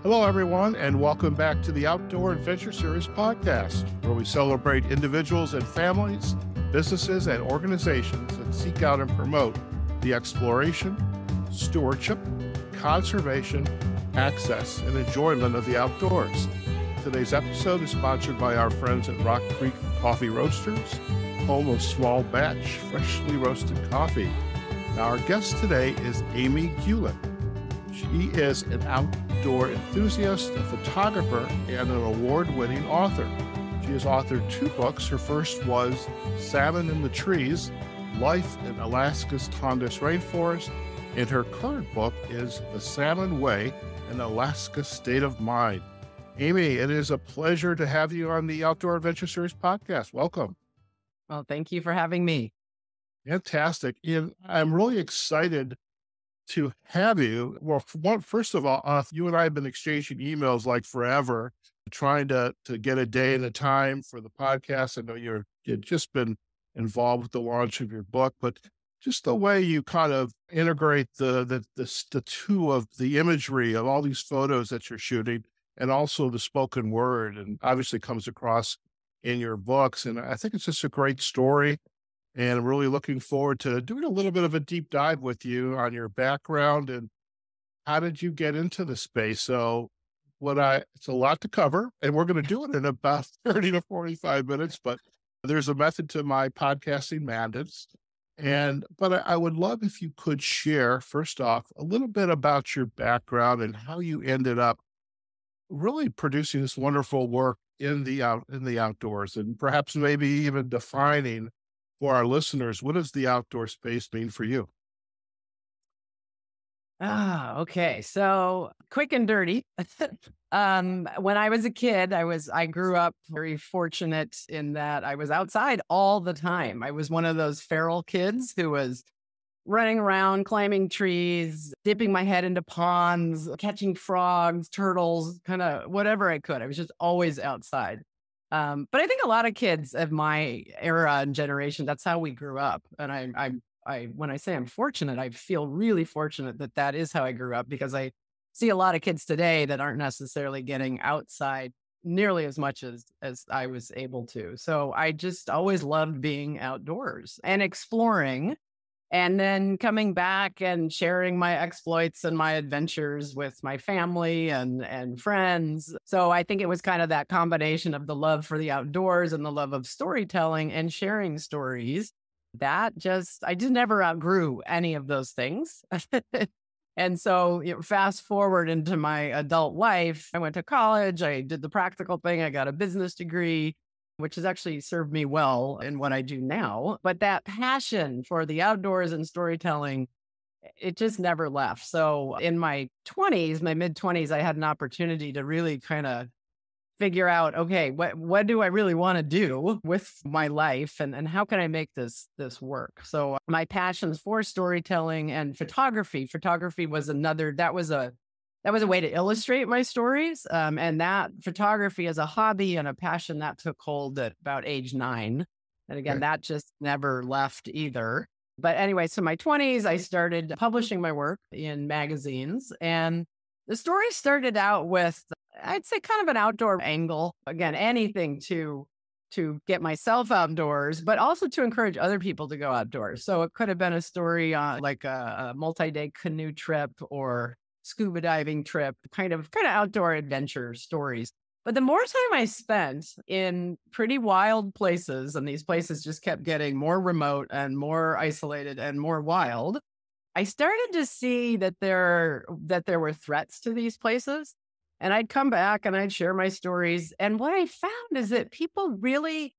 Hello, everyone, and welcome back to the Outdoor Adventure Series podcast, where we celebrate individuals and families, businesses and organizations that seek out and promote the exploration, stewardship, conservation, access, and enjoyment of the outdoors. Today's episode is sponsored by our friends at Rock Creek Coffee Roasters, home of small batch, freshly roasted coffee. Now, our guest today is Amy Gulick. She is an outdoor enthusiast, a photographer, and an award-winning author. She has authored 2 books. Her first was Salmon in the Trees, Life in Alaska's Tongass Rainforest, and her current book is The Salmon Way, an Alaska State of Mind. Amy, it is a pleasure to have you on the Outdoor Adventure Series podcast. Welcome. Well, thank you for having me. Fantastic. And I'm really excited to have you. Well, first of all, you and I have been exchanging emails like forever, trying to get a day and a time for the podcast. I know you've just been involved with the launch of your book, but just the way you kind of integrate the two of the imagery of all these photos that you're shooting and also the spoken word, and obviously comes across in your books. And I think it's just a great story. And I'm really looking forward to doing a little bit of a deep dive with you on your background and how did you get into the space. So it's a lot to cover, and we're going to do it in about 30 to 45 minutes, but there's a method to my podcasting madness. But I would love if you could share, first off, a little bit about your background and how you ended up really producing this wonderful work in the outdoors, and perhaps maybe even defining for our listeners, what does the outdoor space mean for you? Okay. So quick and dirty. When I was a kid, I grew up very fortunate in that I was outside all the time. I was one of those feral kids who was running around, climbing trees, dipping my head into ponds, catching frogs, turtles, kind of whatever I could. I was just always outside. But I think a lot of kids of my era and generation, that's how we grew up. And I when I say I'm fortunate, I feel really fortunate that is how I grew up, because I see a lot of kids today that aren't necessarily getting outside nearly as much as I was able to. So I just always loved being outdoors and exploring, and then coming back and sharing my exploits and my adventures with my family and friends. So I think it was kind of that combination of the love for the outdoors and the love of storytelling and sharing stories I just never outgrew any of those things. And so fast forward into my adult life, I went to college, I did the practical thing, I got a business degree, which has actually served me well in what I do now. But that passion for the outdoors and storytelling, it just never left. So in my mid-20s, I had an opportunity to really kind of figure out, okay, what do I really want to do with my life, and how can I make this work? So my passions for storytelling and photography was a way to illustrate my stories. And that photography as a hobby and a passion, that took hold at about age 9. And again, that just never left either. But anyway, so my 20s, I started publishing my work in magazines. And the story started out with, I'd say, kind of an outdoor angle. Again, anything to get myself outdoors, but also to encourage other people to go outdoors. So it could have been a story on like a multi-day canoe trip or scuba diving trip, kind of outdoor adventure stories. But the more time I spent in pretty wild places, and these places just kept getting more remote and more isolated and more wild, I started to see that there were threats to these places. And I'd come back and I'd share my stories. And what I found is that people really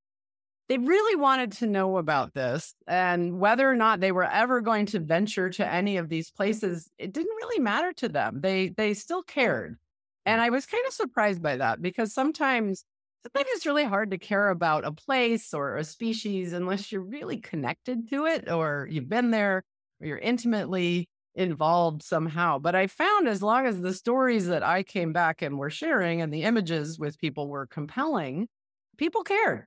wanted to know about this, and whether or not they were ever going to venture to any of these places, it didn't really matter to them. They still cared. And I was kind of surprised by that, because sometimes it's really hard to care about a place or a species unless you're really connected to it, or you've been there, or you're intimately involved somehow. But I found as long as the stories that I came back and were sharing and the images with people were compelling, people cared,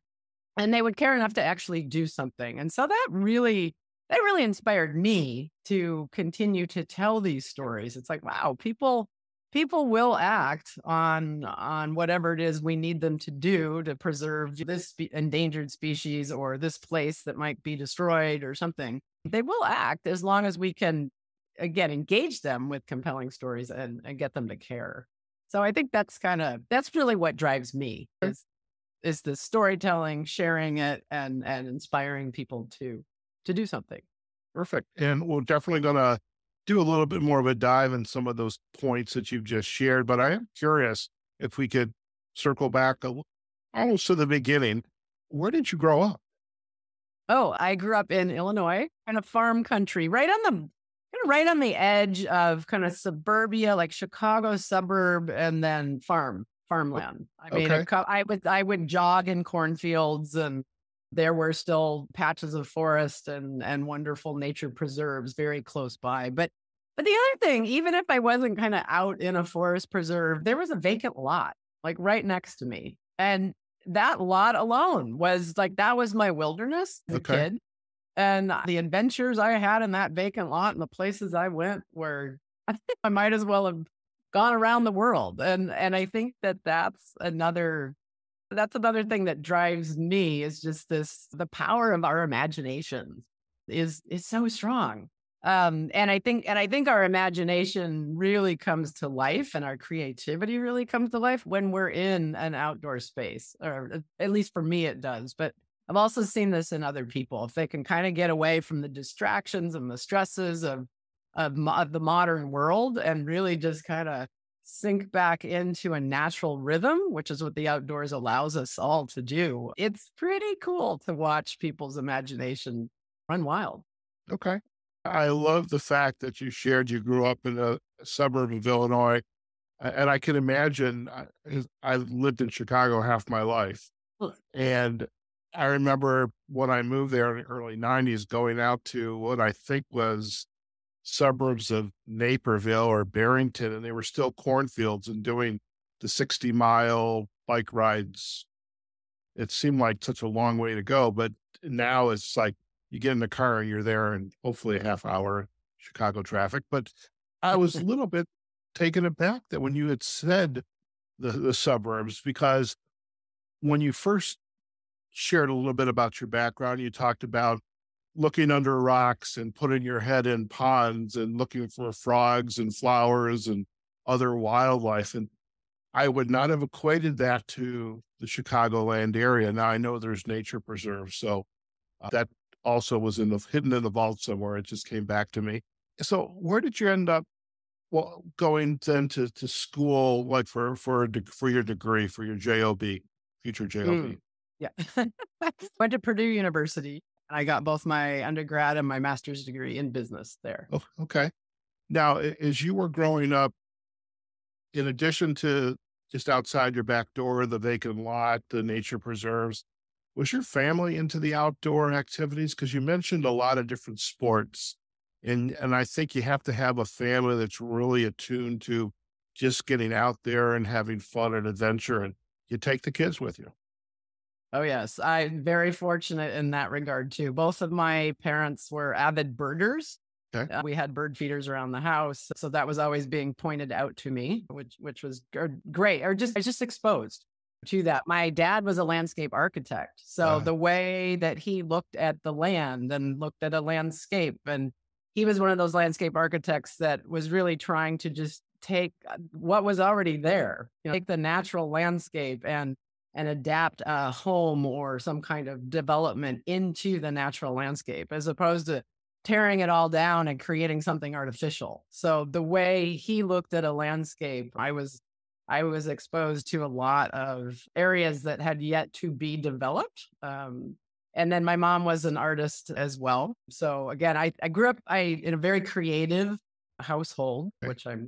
and they would care enough to actually do something. And so that really inspired me to continue to tell these stories. It's like, wow, people people will act on whatever it is we need them to do to preserve this endangered species or this place that might be destroyed or something. They will act as long as we can, again, engage them with compelling stories and get them to care. So I think that's really what drives me is the storytelling, sharing it, and inspiring people to do something. Perfect. And we're definitely going to do a little bit more of a dive in some of those points that you've just shared. But I am curious if we could circle back almost to the beginning. Where did you grow up? Oh, I grew up in Illinois, kind of farm country, right on the edge of kind of suburbia, like Chicago suburb, and then farmland. I mean, Okay. I would jog in cornfields, and there were still patches of forest and wonderful nature preserves very close by. But the other thing, even if I wasn't kind of out in a forest preserve, there was a vacant lot like right next to me, and that lot alone was like that was my wilderness as a Okay. kid. And the adventures I had in that vacant lot and the places I went were, I think I might as well have gone around the world. And I think that's another thing that drives me is just the power of our imagination is so strong. And I think our imagination really comes to life and our creativity really comes to life when we're in an outdoor space, or at least for me, it does. But I've also seen this in other people. If they can kind of get away from the distractions and the stresses of the modern world and really just kind of sink back into a natural rhythm, which is what the outdoors allows us all to do, it's pretty cool to watch people's imagination run wild. Okay. I love the fact that you shared you grew up in a suburb of Illinois. And I can imagine, I lived in Chicago half my life. Ugh. And I remember when I moved there in the early 90s, going out to what I think was suburbs of Naperville or Barrington, and they were still cornfields and doing the 60-mile bike rides. It seemed like such a long way to go, but now it's like you get in the car and you're there in hopefully a half hour Chicago traffic. But I was a little bit taken aback that when you had said the suburbs, because when you first shared a little bit about your background, you talked about looking under rocks and putting your head in ponds and looking for frogs and flowers and other wildlife. And I would not have equated that to the Chicagoland area. Now I know there's nature preserves, so that also was hidden in the vault somewhere. It just came back to me. So where did you end up? Well, going then to school, like for your degree, for your job, future job. Mm, yeah. Went to Purdue University. And I got both my undergrad and my master's degree in business there. Oh, okay. Now, as you were growing up, in addition to just outside your back door, the vacant lot, the nature preserves, was your family into the outdoor activities? Because you mentioned a lot of different sports, and I think you have to have a family that's really attuned to just getting out there and having fun and adventure, and you take the kids with you. Oh, yes. I'm very fortunate in that regard, too. Both of my parents were avid birders. Okay. We had bird feeders around the house. So that was always being pointed out to me, which was great. Or I was just exposed to that. My dad was a landscape architect. So Uh, the way that he looked at the land and looked at a landscape, and he was one of those landscape architects that was really trying to just take what was already there, take the natural landscape and adapt a home or some kind of development into the natural landscape as opposed to tearing it all down and creating something artificial. So the way he looked at a landscape, I was exposed to a lot of areas that had yet to be developed. And then my mom was an artist as well. So again, I grew up in a very creative household, okay. which you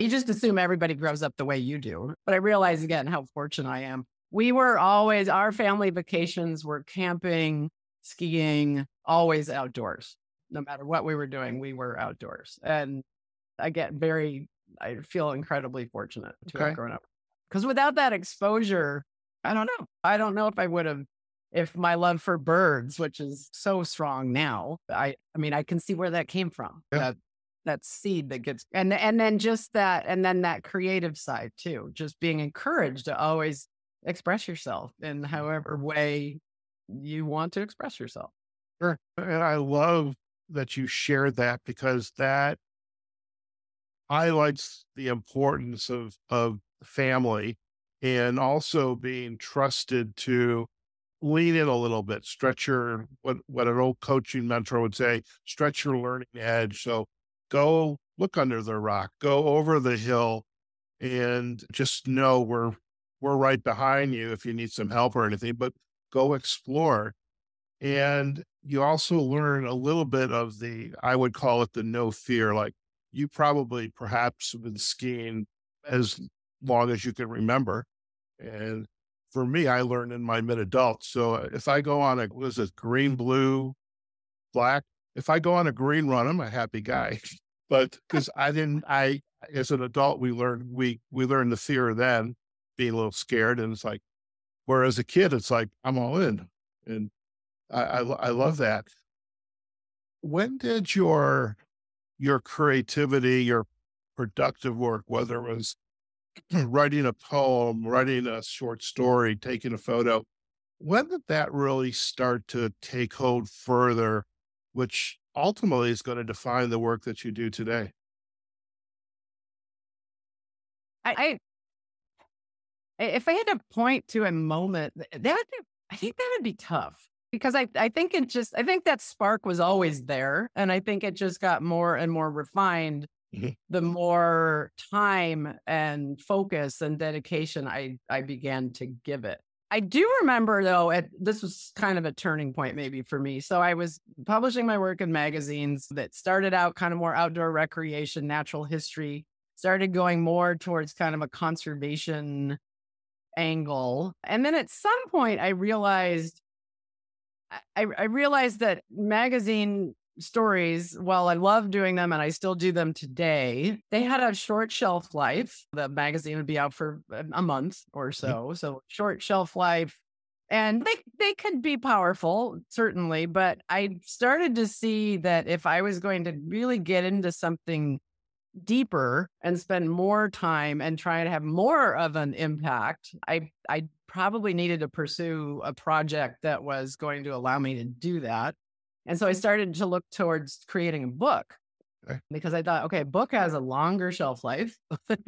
just assume everybody grows up the way you do. But I realize again how fortunate I am. Our family vacations were camping, skiing, always outdoors. No matter what we were doing, we were outdoors. And I feel incredibly fortunate to have Okay. grown up. Because without that exposure, I don't know. I don't know if I would have, if my love for birds, which is so strong now, I mean, I can see where that came from. Yeah. that seed that gets, and then just that, and then that creative side too, just being encouraged to always express yourself in however way you want to express yourself. Sure. And I love that you shared that because that highlights the importance of family and also being trusted to lean in a little bit, stretch your what an old coaching mentor would say, stretch your learning edge. So go look under the rock, go over the hill, and just know we're right behind you if you need some help or anything, but go explore. And you also learn a little bit of the, I would call it the no fear. Like you probably perhaps have been skiing as long as you can remember. And for me, I learned in my mid adult. So if I go on a, was it green, blue, black? If I go on a green run, I'm a happy guy. But because as an adult, we learned the fear then, being a little scared. And it's like, whereas a kid, it's like, I'm all in. And I love that. When did your creativity, your productive work, whether it was writing a poem, writing a short story, taking a photo, when did that really start to take hold further, which ultimately is going to define the work that you do today? I, if I had to point to a moment, I think that would be tough because I think I think that spark was always there. And I think it just got more and more refined Mhm. the more time and focus and dedication I began to give it. I do remember though, this was kind of a turning point maybe for me. So I was publishing my work in magazines that started out kind of more outdoor recreation, natural history, started going more towards kind of a conservation angle. And then at some point I realized that magazine stories, while I love doing them and I still do them today, they had a short shelf life. The magazine would be out for a month or Mhm. so. So short shelf life. And they could be powerful, certainly. But I started to see that if I was going to really get into something deeper and spend more time and try to have more of an impact, I probably needed to pursue a project that was going to allow me to do that. And so I started to look towards creating a book Okay. because I thought, okay, a book has a longer shelf life.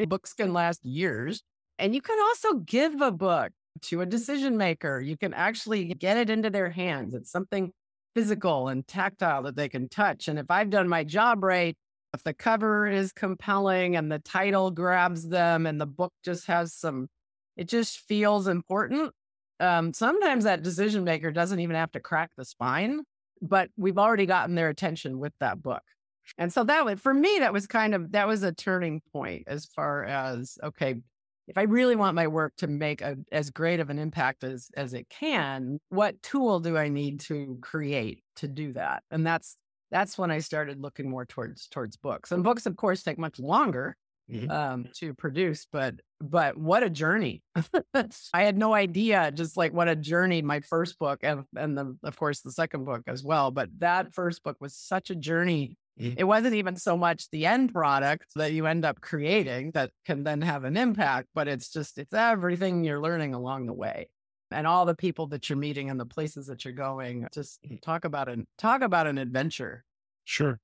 Books can last years. And you can also give a book to a decision maker. You can actually get it into their hands. It's something physical and tactile that they can touch. And if I've done my job right, if the cover is compelling and the title grabs them and the book just has it just feels important. Sometimes that decision maker doesn't even have to crack the spine, but we've already gotten their attention with that book. And so for me, that was a turning point as far as, okay, if I really want my work to make as great of an impact as it can, what tool do I need to create to do that? And that's when I started looking more towards books. And books, of course, take much longer Mhm. to produce, but what a journey. I had no idea just like what a journey my first book and of course the second book as well. But that first book was such a journey. Mhm. It wasn't even so much the end product that you end up creating that can then have an impact, but it's everything you're learning along the way and all the people that you're meeting and the places that you're going. Just talk about an adventure. Sure.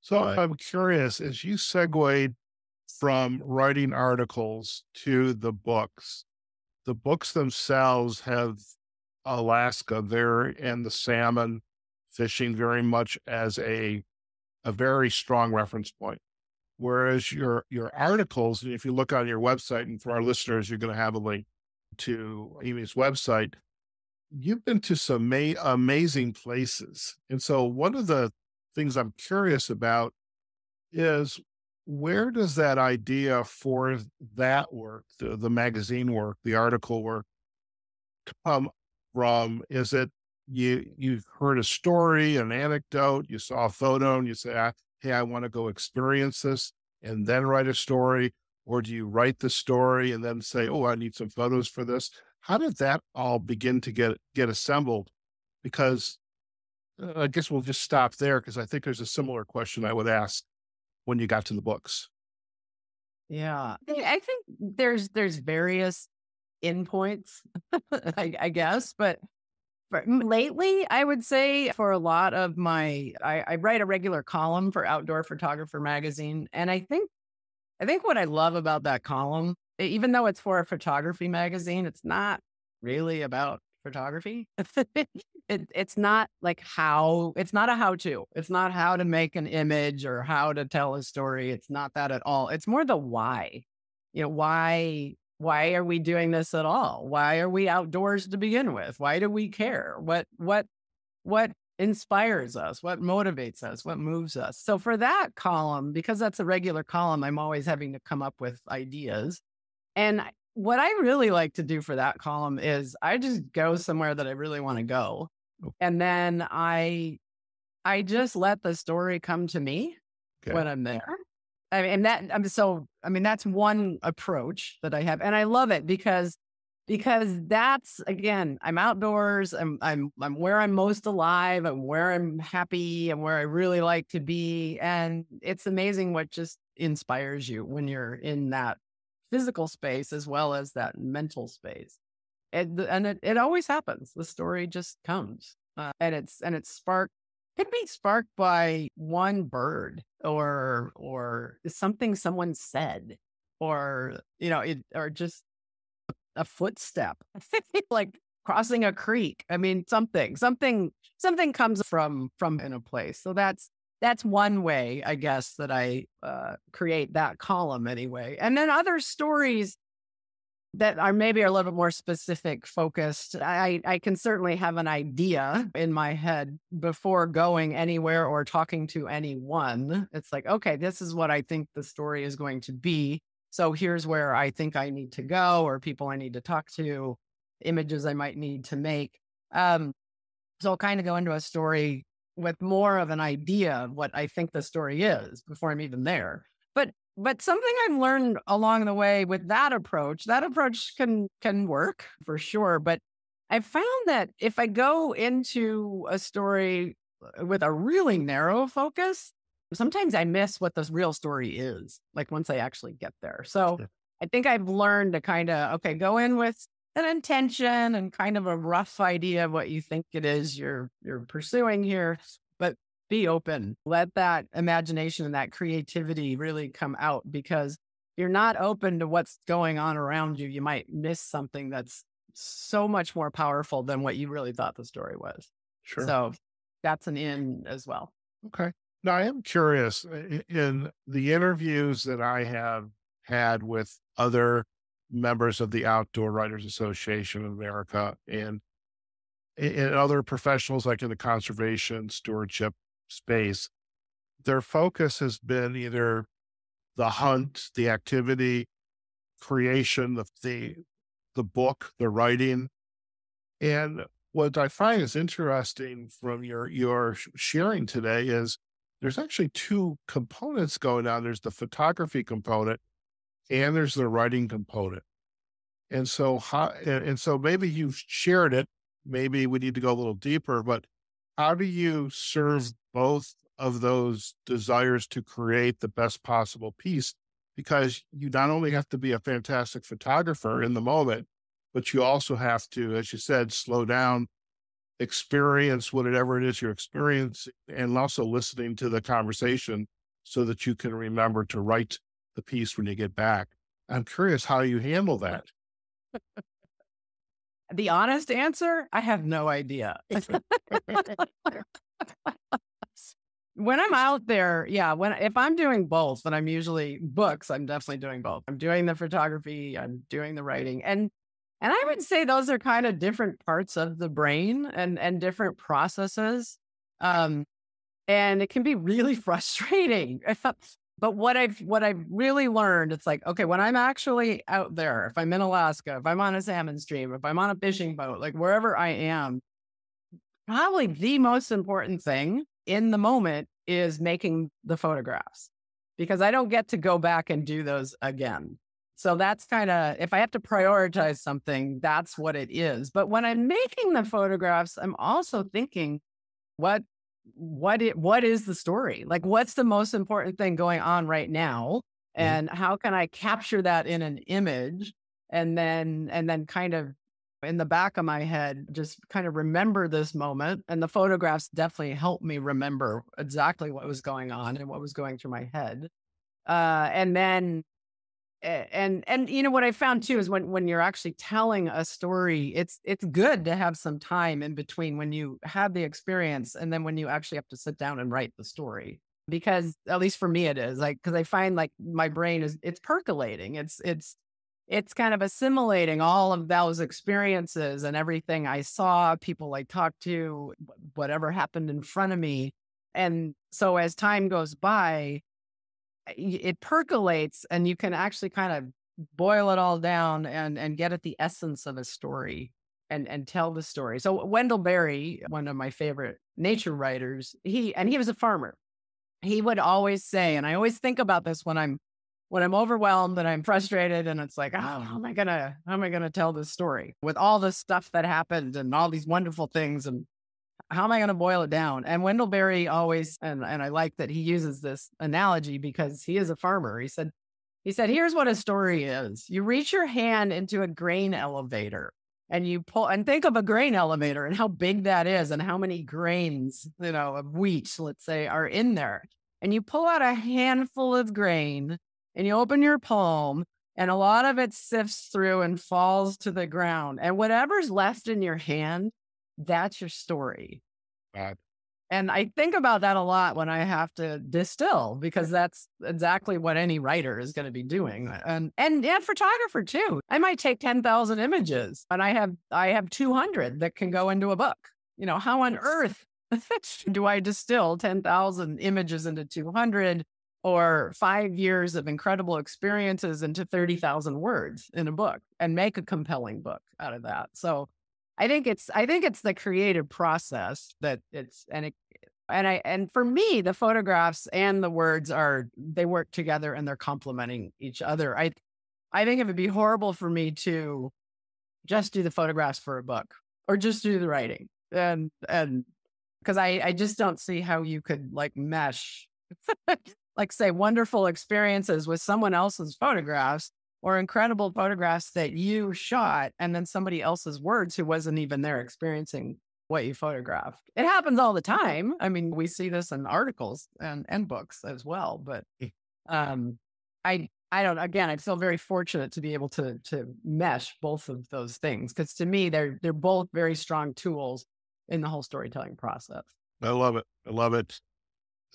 So I'm curious, as you segued from writing articles to the books themselves have Alaska there and the salmon fishing very much as a very strong reference point. Whereas your articles, and if you look on your website, and for our listeners, you're going to have a link to Amy's website, you've been to some amazing places. And so one of the things I'm curious about is where does that idea for that work, the magazine work, the article work come from? Is it you heard a story, an anecdote, you saw a photo and you say, hey, I want to go experience this and then write a story? Or do you write the story and then say, oh, I need some photos for this? How did that all begin to get assembled? Because I guess we'll just stop there because I think there's a similar question I would ask. when you got to the books? Yeah. I think there's various endpoints, I guess, but lately, I would say for a lot of I write a regular column for Outdoor Photographer magazine, and I think what I love about that column, even though it's for a photography magazine, it's not really about photography. It's not like it's not a how to. It's not how to make an image or how to tell a story. It's not that at all. It's more the why. Why are we doing this at all? Why are we outdoors to begin with? Why do we care? What inspires us? What motivates us? What moves us? So for that column, because that's a regular column, I'm always having to come up with ideas. And what I really like to do for that column is I just go somewhere that I really want to go. And then I just let the story come to me when I'm there. That's one approach that I have. And I love it because that's, again, I'm outdoors. I'm where I'm most alive. I'm where I'm happy and where I really like to be. And it's amazing what just inspires you when you're in that physical space as well as that mental space. And it always happens. The story just comes, and it's sparked. Could be sparked by one bird or something someone said, or or just a footstep, like crossing a creek. I mean, something comes from in a place. So that's one way, I guess, that I create that column anyway. And then other stories that are maybe a little bit more specific focused. I can certainly have an idea in my head before going anywhere or talking to anyone. It's like, okay, this is what I think the story is going to be. So here's where I think I need to go, or people I need to talk to, images I might need to make. So I'll kind of go into a story with more of an idea of what I think the story is before I'm even there. But something I've learned along the way with that approach can work for sure. But I've found that if I go into a story with a really narrow focus, sometimes I miss what the real story is, like once I actually get there. So Sure. I think I've learned to kind of, go in with an intention and kind of a rough idea of what you think it is you're pursuing here, but be open. Let that imagination and that creativity really come out, because if you're not open to what's going on around you, you might miss something that's so much more powerful than what you really thought the story was. Sure. So that's an in as well. Okay. Now, I am curious, in the interviews that I have had with other members of the Outdoor Writers Association of America and other professionals like in the conservation stewardship space, their focus has been either the hunt, the activity, creation of the book, the writing. And what I find is interesting from your sharing today is there's actually two components going on. There's the photography component and there's the writing component. And so so maybe you've shared it. Maybe we need to go a little deeper, but how do you serve both of those desires to create the best possible piece? Because you not only have to be a fantastic photographer in the moment, but you also have to, as you said, slow down, experience whatever it is you're experiencing, and also listening to the conversation so that you can remember to write the piece when you get back. I'm curious how you handle that. The honest answer, I have no idea. When I'm out there, if I'm doing both, then I'm usually books, I'm definitely doing both. I'm doing the photography, I'm doing the writing. And I would say those are kind of different parts of the brain and different processes. And it can be really frustrating. But what I've really learned, it's like, okay, when I'm actually out there, if I'm in Alaska, if I'm on a salmon stream, if I'm on a fishing boat, like wherever I am, probably the most important thing in the moment is making the photographs, because I don't get to go back and do those again. So that's kind of, if I have to prioritize something, that's what it is. But when I'm making the photographs, I'm also thinking, what what is the story? Like, what's the most important thing going on right now? Mhm. And how can I capture that in an image? And then kind of in the back of my head, just kind of remember this moment. And the photographs definitely helped me remember exactly what was going on and what was going through my head. And then and you know what I found too is when you're actually telling a story, it's good to have some time in between when you have the experience and then when you actually have to sit down and write the story. Because at least for me it is like because I find like my brain is it's percolating. It's kind of assimilating all of those experiences and everything I saw, people I talked to, whatever happened in front of me. And so as time goes by, it percolates and you can actually kind of boil it all down and get at the essence of a story and tell the story. So Wendell Berry, one of my favorite nature writers, he was a farmer. He would always say, and I always think about this when I'm overwhelmed and I'm frustrated and it's like, oh, how am I gonna tell this story with all the stuff that happened and all these wonderful things and how am I going to boil it down? And Wendell Berry always, and I like that he uses this analogy because he is a farmer. He said, here's what a story is. You reach your hand into a grain elevator and you pull and think of a grain elevator and how big that is and how many grains, of wheat, let's say, are in there. And you pull out a handful of grain and you open your palm and a lot of it sifts through and falls to the ground. And whatever's left in your hand, that's your story. God. And I think about that a lot when I have to distill because that's exactly what any writer is going to be doing. And photographer too. I might take 10,000 images and I have 200 that can go into a book. How on earth do I distill 10,000 images into 200 or 5 years of incredible experiences into 30,000 words in a book and make a compelling book out of that? So I think it's the creative process that and for me, the photographs and the words they work together and they're complementing each other. I think it would be horrible for me to just do the photographs for a book or just do the writing. And because I just don't see how you could like mesh like say wonderful experiences with someone else's photographs or incredible photographs that you shot and then somebody else's words who wasn't even there experiencing what you photographed. It happens all the time. I mean, we see this in articles and books as well. But I don't, again, I feel very fortunate to be able to mesh both of those things because to me, they're both very strong tools in the whole storytelling process. I love it. I love it.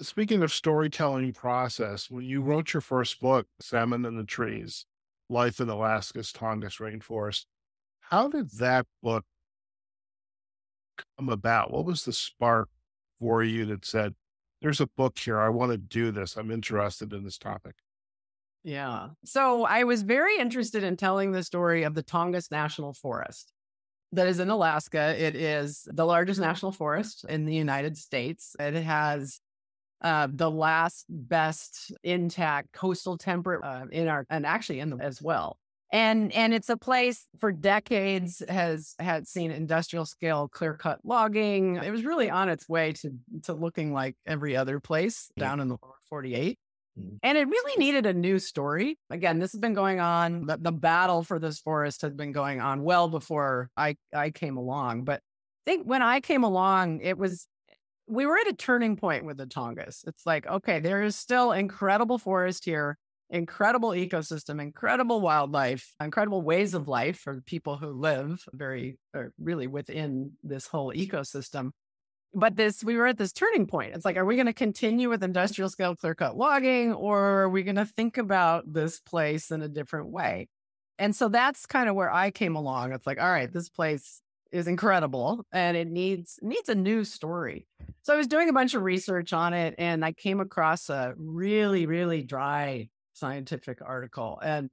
Speaking of storytelling process, when you wrote your first book, Salmon in the Trees, Life in Alaska's Tongass Rainforest, how did that book come about? What was the spark for you that said, there's a book here. I want to do this. I'm interested in this topic. Yeah. So I was very interested in telling the story of the Tongass National Forest that is in Alaska. It is the largest national forest in the United States. It has the last best intact coastal temperate as well. And it's a place for decades had seen industrial scale clear cut logging. It was really on its way to looking like every other place down in the 48. And it really needed a new story. Again, this has been going on. The battle for this forest has been going on well before I came along. But I think when I came along, we were at a turning point with the Tongass. It's like, okay, there is still incredible forest here, incredible ecosystem, incredible wildlife, incredible ways of life for people who live really within this whole ecosystem. But we were at this turning point. It's like, are we going to continue with industrial scale clear cut logging or are we going to think about this place in a different way? And so that's kind of where I came along. It's like, all right, this place is incredible and it needs a new story. So I was doing a bunch of research on it and I came across a really, really dry scientific article. And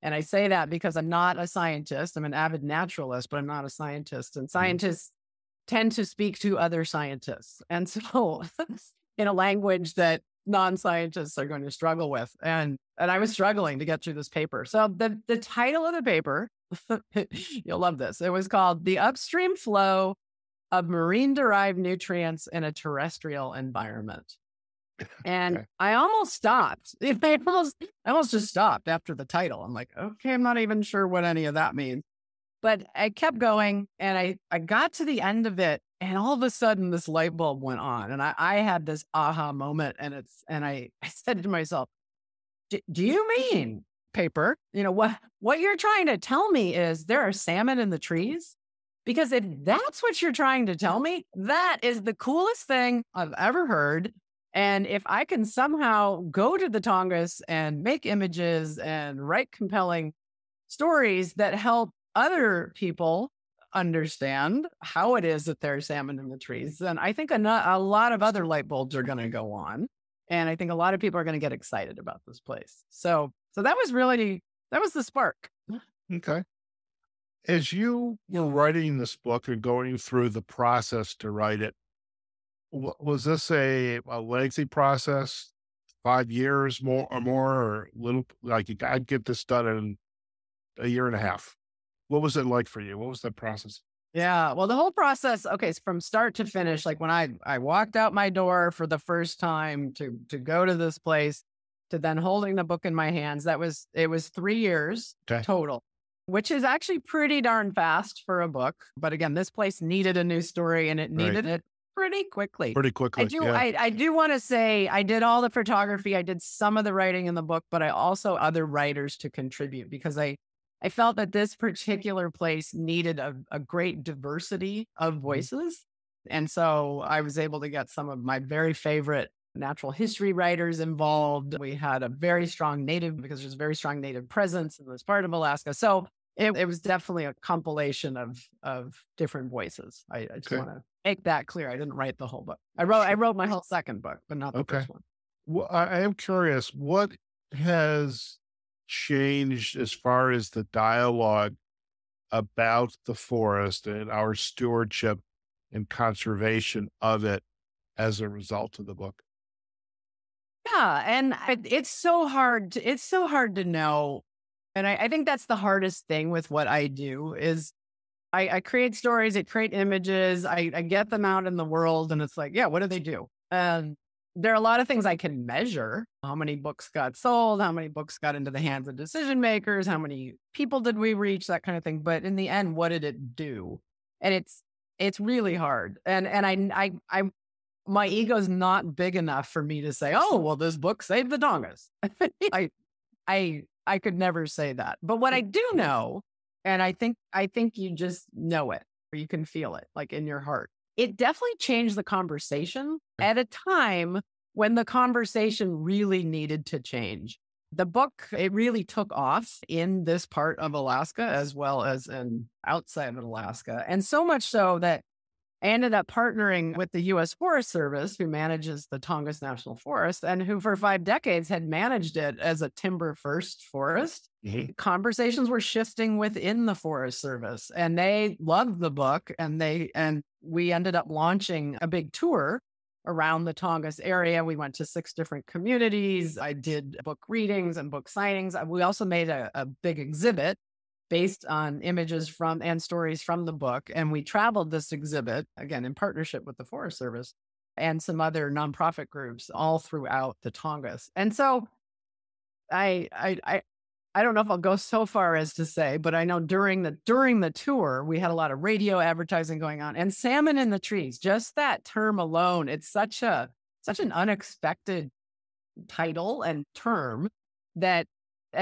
I say that because I'm not a scientist. I'm an avid naturalist, but I'm not a scientist. And scientists tend to speak to other scientists. And so in a language that non-scientists are going to struggle with. And I was struggling to get through this paper. So the title of the paper, you'll love this. It was called The Upstream Flow of marine derived nutrients in a terrestrial environment. And Okay. I almost stopped. I almost just stopped after the title. I'm like, okay, I'm not even sure what any of that means. But I kept going and I got to the end of it. And all of a sudden this light bulb went on. And I had this aha moment. And I said to myself, do you mean paper? What you're trying to tell me is there are salmon in the trees? Because if that's what you're trying to tell me, that is the coolest thing I've ever heard. And if I can somehow go to the Tongass and make images and write compelling stories that help other people understand how it is that there's salmon in the trees, then I think a lot of other light bulbs are going to go on. And I think a lot of people are going to get excited about this place. So that was the spark. Okay. As you were writing this book and going through the process to write it, was this a lengthy process? 5 years more, or little like I'd get this done in a year and a half? What was it like for you? What was that process? Yeah. Well, the whole process, okay, so from start to finish, like when I walked out my door for the first time to go to this place, to then holding the book in my hands, it was 3 years Okay. total, which is actually pretty darn fast for a book. But again, this place needed a new story and it needed it pretty quickly. Pretty quickly. Yeah. I do want to say I did all the photography. I did some of the writing in the book, but I also other writers to contribute because I felt that this particular place needed a great diversity of voices. And so I was able to get some of my very favorite natural history writers involved. We had a very strong native, because there's a very strong native presence in this part of Alaska. So it was definitely a compilation of different voices. I just want to make that clear. I didn't write the whole book. I wrote my whole second book, but not the first one. Well, I am curious, what has changed as far as the dialogue about the forest and our stewardship and conservation of it as a result of the book? Yeah, and it's so hard. It's so hard to know, and I think that's the hardest thing with what I do is I create stories, I create images, I get them out in the world, and it's like, yeah, what do they do? And there are a lot of things I can measure. How many books got sold? How many books got into the hands of decision makers? How many people did we reach? That kind of thing. But in the end, what did it do? And it's really hard. And I my ego's not big enough for me to say, oh, well, this book saved the Tongass. I could never say that. But what I do know, and I think you just know it, or you can feel it, like in your heart. It definitely changed the conversation at a time when the conversation really needed to change. The book, it really took off in this part of Alaska as well as outside of Alaska. And so much so that I ended up partnering with the U.S. Forest Service, who manages the Tongass National Forest and who for 5 decades had managed it as a timber first forest. Mm-hmm. Conversations were shifting within the Forest Service, and they loved the book, and we ended up launching a big tour around the Tongass area. We went to 6 different communities. I did book readings and book signings. We also made a big exhibit based on images from and stories from the book. And we traveled this exhibit, again, in partnership with the Forest Service and some other nonprofit groups all throughout the Tongass. And so I don't know if I'll go so far as to say, but I know during the tour, we had a lot of radio advertising going on, and salmon in the trees, just that term alone, it's such an unexpected title and term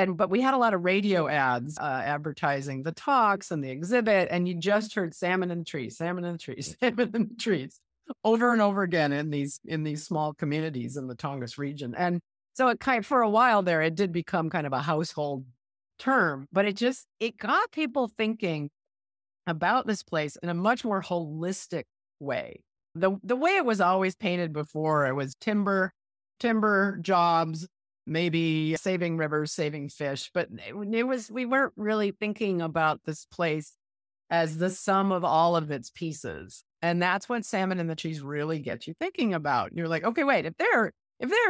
but we had a lot of radio ads advertising the talks and the exhibit, and you just heard salmon in the trees, salmon in the trees, salmon in the trees over and over again in these small communities in the Tongass region. And so for a while there, it did become kind of a household term, but it got people thinking about this place in a much more holistic way. The way it was always painted before, it was timber jobs, maybe saving rivers, saving fish, but we weren't really thinking about this place as the sum of all of its pieces. And that's what salmon in the trees really gets you thinking about. And you're like, okay, wait, if there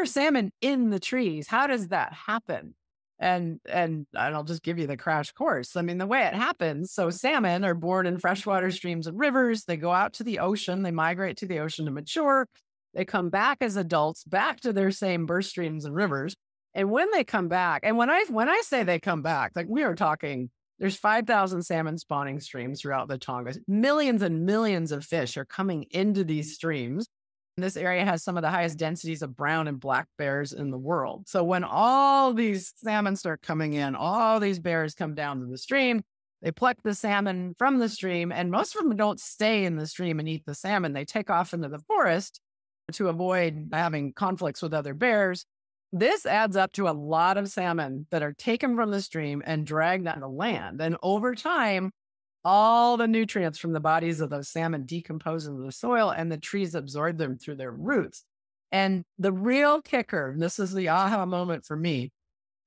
are salmon in the trees, how does that happen? And I'll just give you the crash course. I mean, the way it happens, so salmon are born in freshwater streams and rivers. They go out to the ocean, they migrate to the ocean to mature. They come back as adults, back to their same birth streams and rivers. And when they come back, and when I say they come back, like we are talking, there's 5,000 salmon spawning streams throughout the Tongass. Millions and millions of fish are coming into these streams. This area has some of the highest densities of brown and black bears in the world. So when all these salmon start coming in, all these bears come down to the stream. They pluck the salmon from the stream, and most of them don't stay in the stream and eat the salmon. They take off into the forest to avoid having conflicts with other bears. This adds up to a lot of salmon that are taken from the stream and dragged on the land. And over time, all the nutrients from the bodies of those salmon decompose into the soil, and the trees absorb them through their roots. And the real kicker, and this is the aha moment for me,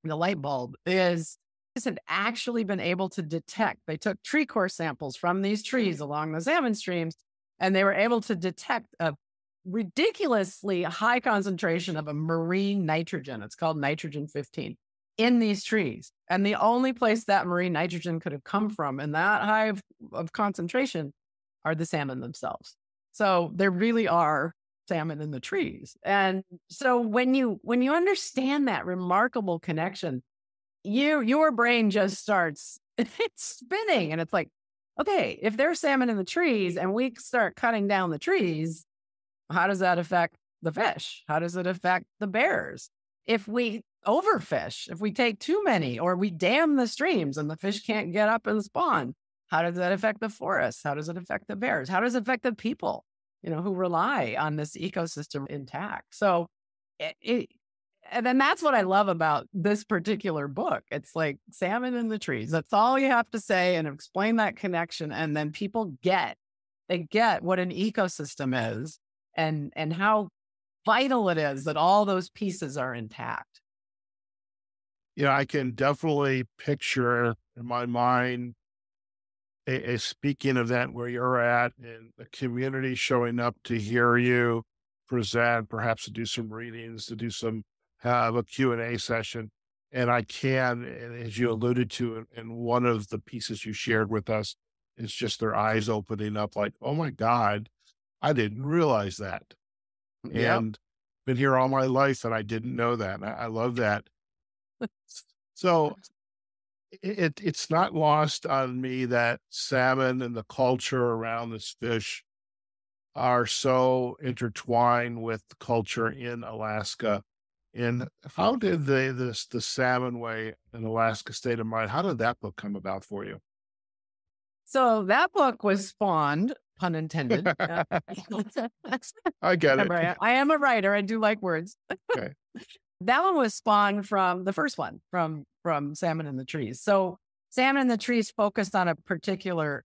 the light bulb, is this had actually been able to detect. They took tree core samples from these trees along the salmon streams, and they were able to detect a ridiculously high concentration of a marine nitrogen. It's called nitrogen 15 in these trees. And the only place that marine nitrogen could have come from in that high of concentration are the salmon themselves. So there really are salmon in the trees. And so when you understand that remarkable connection, your brain just starts it's spinning. And it's like, okay, if there's salmon in the trees and we start cutting down the trees, how does that affect the fish? How does it affect the bears? If we overfish, if we take too many, or we dam the streams and the fish can't get up and spawn, how does that affect the forests? How does it affect the bears? How does it affect the people, who rely on this ecosystem intact? So and then that's what I love about this particular book. It's like salmon in the trees. That's all you have to say and explain that connection. And then people get what an ecosystem is and how vital it is that all those pieces are intact. I can definitely picture in my mind a speaking event where you're at and the community showing up to hear you present, perhaps to do some readings, have a Q&A session. And as you alluded to in one of the pieces you shared with us, it's just their eyes opening up like, oh my God, I didn't realize that. Yep. And been here all my life and I didn't know that. I love that. So it's not lost on me that salmon and the culture around this fish are so intertwined with the culture in Alaska. And how did the Salmon Way in Alaska State of Mind, how did that book come about for you? So that book was spawned, pun intended. I get it. Remember, I am a writer. I do like words. Okay. That one was spawned from the first one, from Salmon in the Trees. So Salmon in the Trees focused on a particular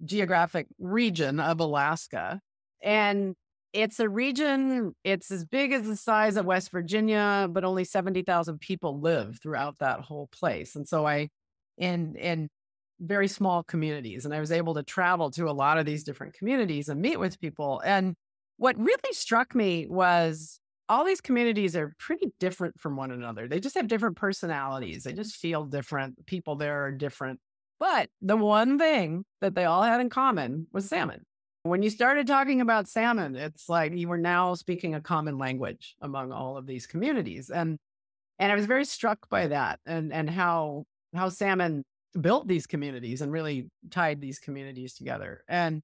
geographic region of Alaska. And it's a region, it's as big as the size of West Virginia, but only 70,000 people live throughout that whole place. And so in very small communities, and I was able to travel to a lot of these different communities and meet with people. And what really struck me was all these communities are pretty different from one another. They just have different personalities. They just feel different. The people there are different. But the one thing that they all had in common was salmon. When you started talking about salmon, it's like you were now speaking a common language among all of these communities. And I was very struck by that and how salmon built these communities and really tied these communities together. And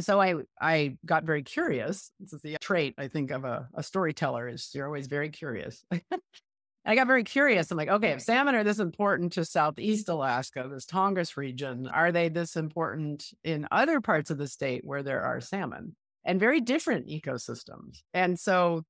so I got very curious. This is the trait, I think, of a storyteller is you're always very curious. I got very curious. I'm like, okay, if salmon are this important to Southeast Alaska, this Tongass region, are they this important in other parts of the state where there are salmon and very different ecosystems? And so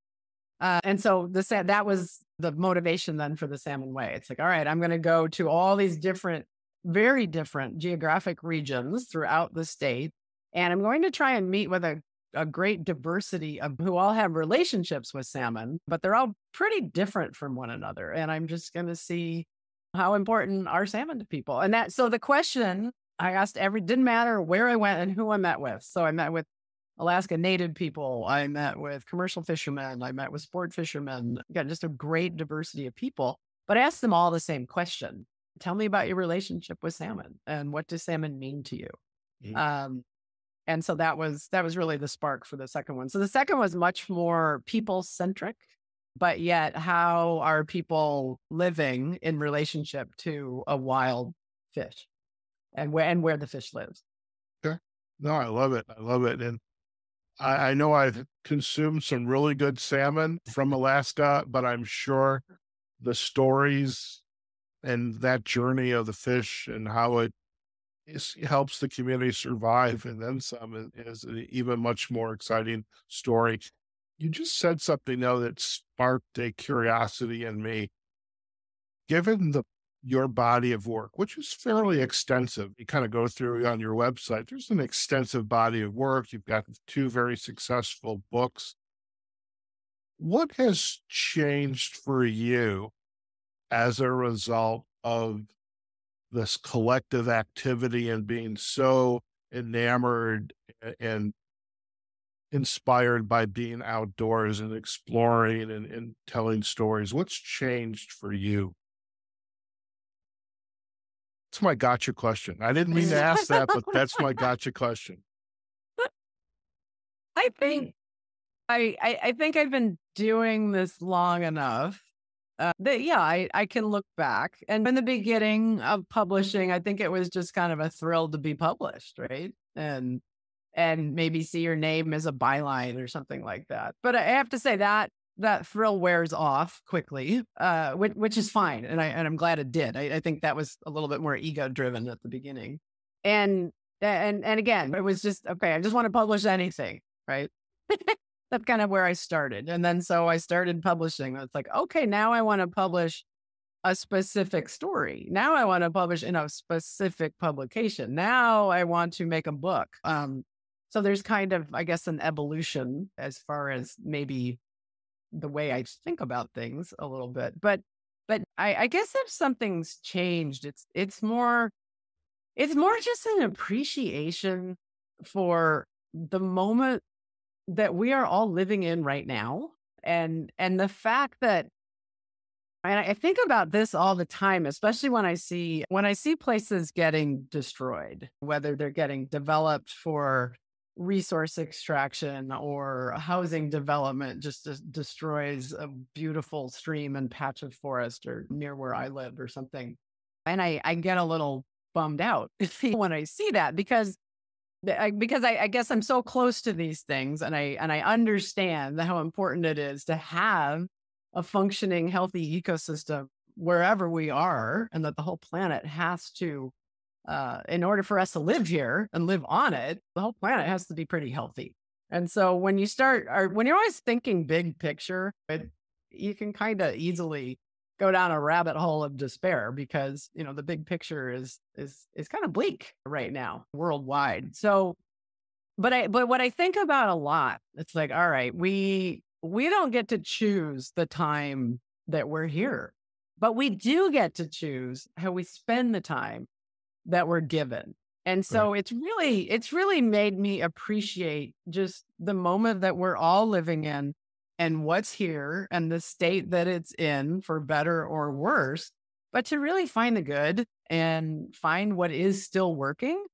that was the motivation then for the Salmon Way. It's like, all right, I'm going to go to all these different, very different geographic regions throughout the state. And I'm going to try and meet with a great diversity of who all have relationships with salmon, but they're all pretty different from one another. And I'm just going to see how important are salmon to people. And so the question I asked didn't matter where I went and who I met with. So I met with Alaska Native people. I met with commercial fishermen. I met with sport fishermen. Got just a great diversity of people. But I asked them all the same question. Tell me about your relationship with salmon and what does salmon mean to you? Mhm. Um, and so that was really the spark for the second one. So the second was much more people centric, but yet how are people living in relationship to a wild fish and where the fish lives? Okay. No, I love it. I love it. And I know I've consumed some really good salmon from Alaska, but I'm sure the stories and that journey of the fish and how helps the community survive and then some is an even much more exciting story. You just said something though that sparked a curiosity in me. Given your body of work, which is fairly extensive, you kind of go through on your website, there's an extensive body of work. You've got two very successful books. What has changed for you as a result of this collective activity and being so enamored and inspired by being outdoors and exploring and telling stories? What's changed for you? It's my gotcha question. I didn't mean to ask that, but that's my gotcha question. I think I think I've been doing this long enough that yeah, I can look back. And in the beginning of publishing, I think it was just kind of a thrill to be published, right? And maybe see your name as a byline or something like that. But I have to say that that thrill wears off quickly, which is fine, and I'm glad it did. I think that was a little bit more ego driven at the beginning, and and again, it was just okay. I just want to publish anything, right? That's kind of where I started, and then so I started publishing. It's like okay, now I want to publish a specific story. Now I want to publish in a specific publication. Now I want to make a book. So there's kind of, I guess, an evolution as far as maybe the way I think about things a little bit. But I guess if something's changed, it's more just an appreciation for the moment that we are all living in right now. And the fact that and I think about this all the time, especially when I see places getting destroyed, whether they're getting developed for resource extraction or housing development just destroys a beautiful stream and patch of forest or near where I live or something. And I get a little bummed out when I see that because I guess I'm so close to these things and I understand how important it is to have a functioning, healthy ecosystem wherever we are, and that the whole planet has to, in order for us to live here and live on it, the whole planet has to be pretty healthy. And so when you're always thinking big picture, you can kind of easily go down a rabbit hole of despair because the big picture is kind of bleak right now worldwide. So but what I think about a lot, it's like, all right, we don't get to choose the time that we're here, but we do get to choose how we spend the time that we're given. And Right. so it's really made me appreciate just the moment that we're all living in and what's here and the state that it's in for better or worse, but to really find the good and find what is still working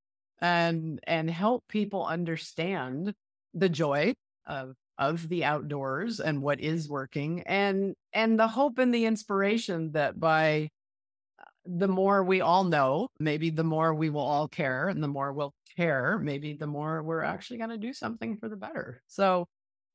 and help people understand the joy of the outdoors and what is working and the hope and the inspiration that by the more we all know, maybe the more we will all care, and the more we'll care, maybe the more we're actually going to do something for the better. So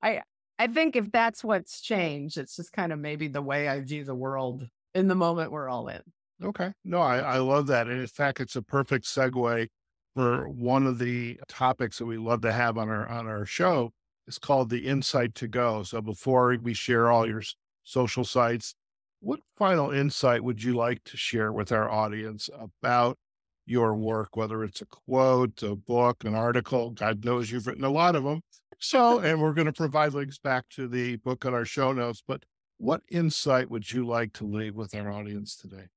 I I think if that's what's changed, it's just kind of maybe the way I view the world in the moment we're all in. Okay. No, I love that. And in fact, it's a perfect segue for one of the topics that we love to have on our show. It's called the Insight to Go. So before we share all your social sites, what final insight would you like to share with our audience about your work, whether it's a quote, a book, an article? God knows you've written a lot of them. So, and we're going to provide links back to the book on our show notes, but what insight would you like to leave with our audience today?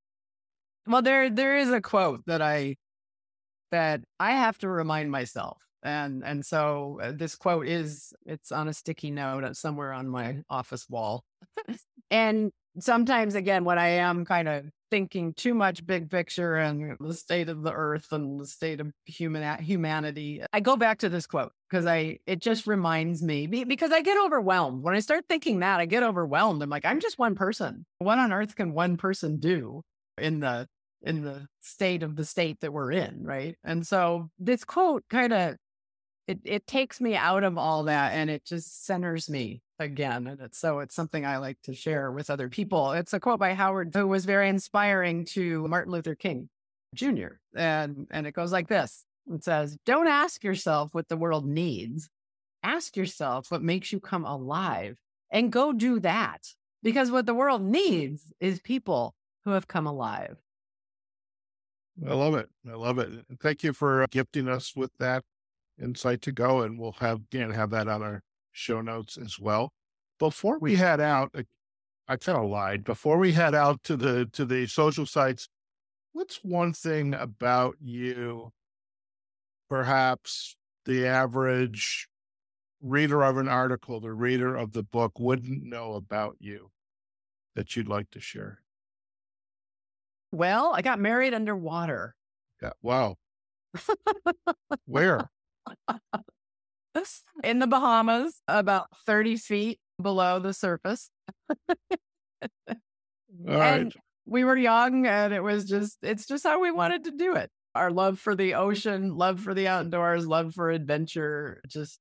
Well, there is a quote that I have to remind myself. And so this quote it's on a sticky note somewhere on my office wall. And sometimes, again, when I am kind of thinking too much big picture and the state of the earth and the state of humanity, I go back to this quote because it just reminds me because I get overwhelmed. When I start thinking that, I get overwhelmed. I'm like, I'm just one person. What on earth can one person do in the state of the state that we're in, right? And so this quote kind of it takes me out of all that and it just centers me again. And it's something I like to share with other people. It's a quote by Howard who was very inspiring to Martin Luther King Jr. And it goes like this. It says, "Don't ask yourself what the world needs. Ask yourself what makes you come alive and go do that. Because what the world needs is people who have come alive." I love it. I love it. And thank you for gifting us with that insight to go. And we'll have that on our show notes as well. Before we head out, I kind of lied. Before we head out to the social sites, what's one thing about you, perhaps the average reader of an article, the reader of the book wouldn't know about you that you'd like to share? Well, I got married underwater. Yeah. Wow. Where? In the Bahamas, about 30 feet below the surface. All And right. we were young and it's just how we wanted to do it. Our love for the ocean, love for the outdoors, love for adventure. Just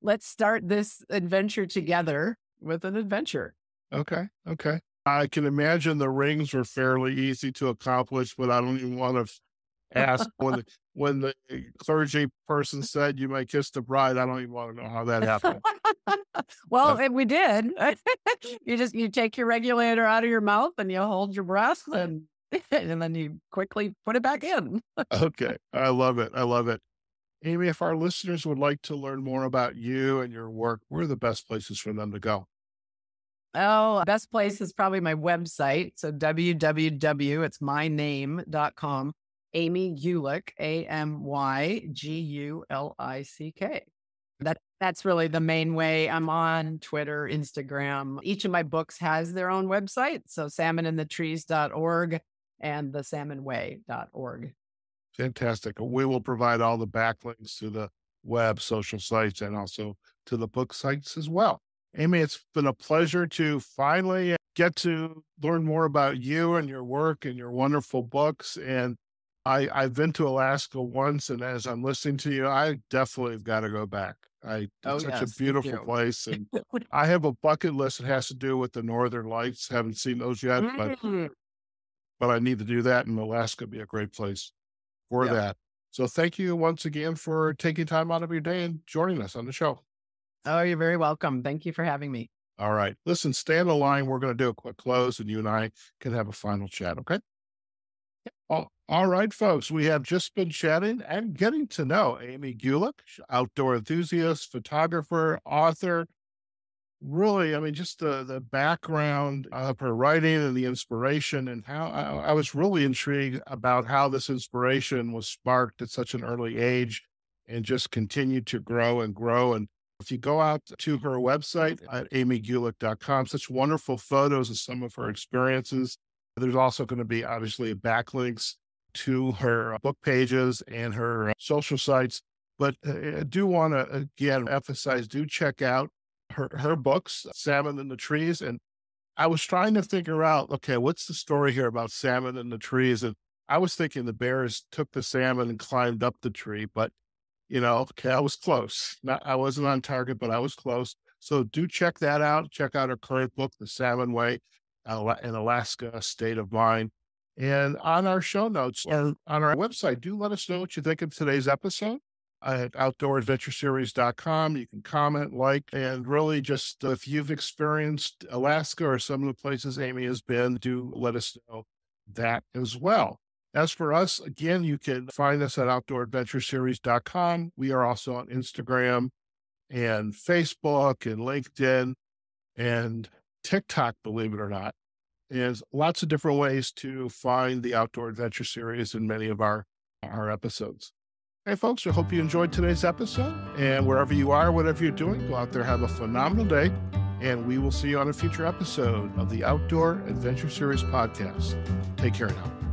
let's start this adventure together with an adventure. Okay. Okay. I can imagine the rings were fairly easy to accomplish, but I don't even want to ask when the clergy person said you may kiss the bride. I don't even want to know how that happened. Well, Uh, and we did. You take your regulator out of your mouth and you hold your breath and then you quickly put it back in. okay. I love it. I love it. Amy, if our listeners would like to learn more about you and your work, where are the best places for them to go? Oh, best place is probably my website. So it's my name.com. Amy Gulick, AMYGULICK. That's really the main way. I'm on Twitter, Instagram. Each of my books has their own website. So salmoninthetrees.org and thesalmonway.org. Fantastic. We will provide all the backlinks to the web, social sites, and also to the book sites as well. Amy, it's been a pleasure to finally get to learn more about you and your work and your wonderful books. And I've been to Alaska once, and as I'm listening to you, I definitely have got to go back. Oh, It's such a yes, me beautiful too. place. And I have a bucket list that has to do with the Northern Lights. Haven't seen those yet, Mm. but I need to do that. And Alaska would be a great place for Yep. that. So thank you once again for taking time out of your day and joining us on the show. Oh, you're very welcome. Thank you for having me. All right. Listen, stay on the line. We're going to do a quick close and you and I can have a final chat. Okay. All right, folks. We have just been chatting and getting to know Amy Gulick, outdoor enthusiast, photographer, author. Really, I mean, just the background of her writing and the inspiration and how I was really intrigued about how this inspiration was sparked at such an early age and just continued to grow and grow. And if you go out to her website at amygulick.com, such wonderful photos of some of her experiences. There's also going to be obviously backlinks to her book pages and her social sites. But I do want to again emphasize, do check out her books, Salmon in the Trees. And I was trying to figure out, okay, what's the story here about salmon in the trees? And I was thinking the bears took the salmon and climbed up the tree, but okay, I was close. I wasn't on target, but I was close. So do check that out. Check out her current book, The Salmon Way, an Alaska State of Mind. And on our show notes or on our website, do let us know what you think of today's episode at outdooradventureseries.com. You can comment, like, and really just if you've experienced Alaska or some of the places Amy has been, do let us know that as well. As for us, again, you can find us at outdooradventureseries.com. We are also on Instagram and Facebook and LinkedIn and TikTok, believe it or not. There's lots of different ways to find the Outdoor Adventure Series in many of our episodes. Hey, folks, I hope you enjoyed today's episode. And wherever you are, whatever you're doing, go out there, have a phenomenal day. and we will see you on a future episode of the Outdoor Adventure Series podcast. Take care now.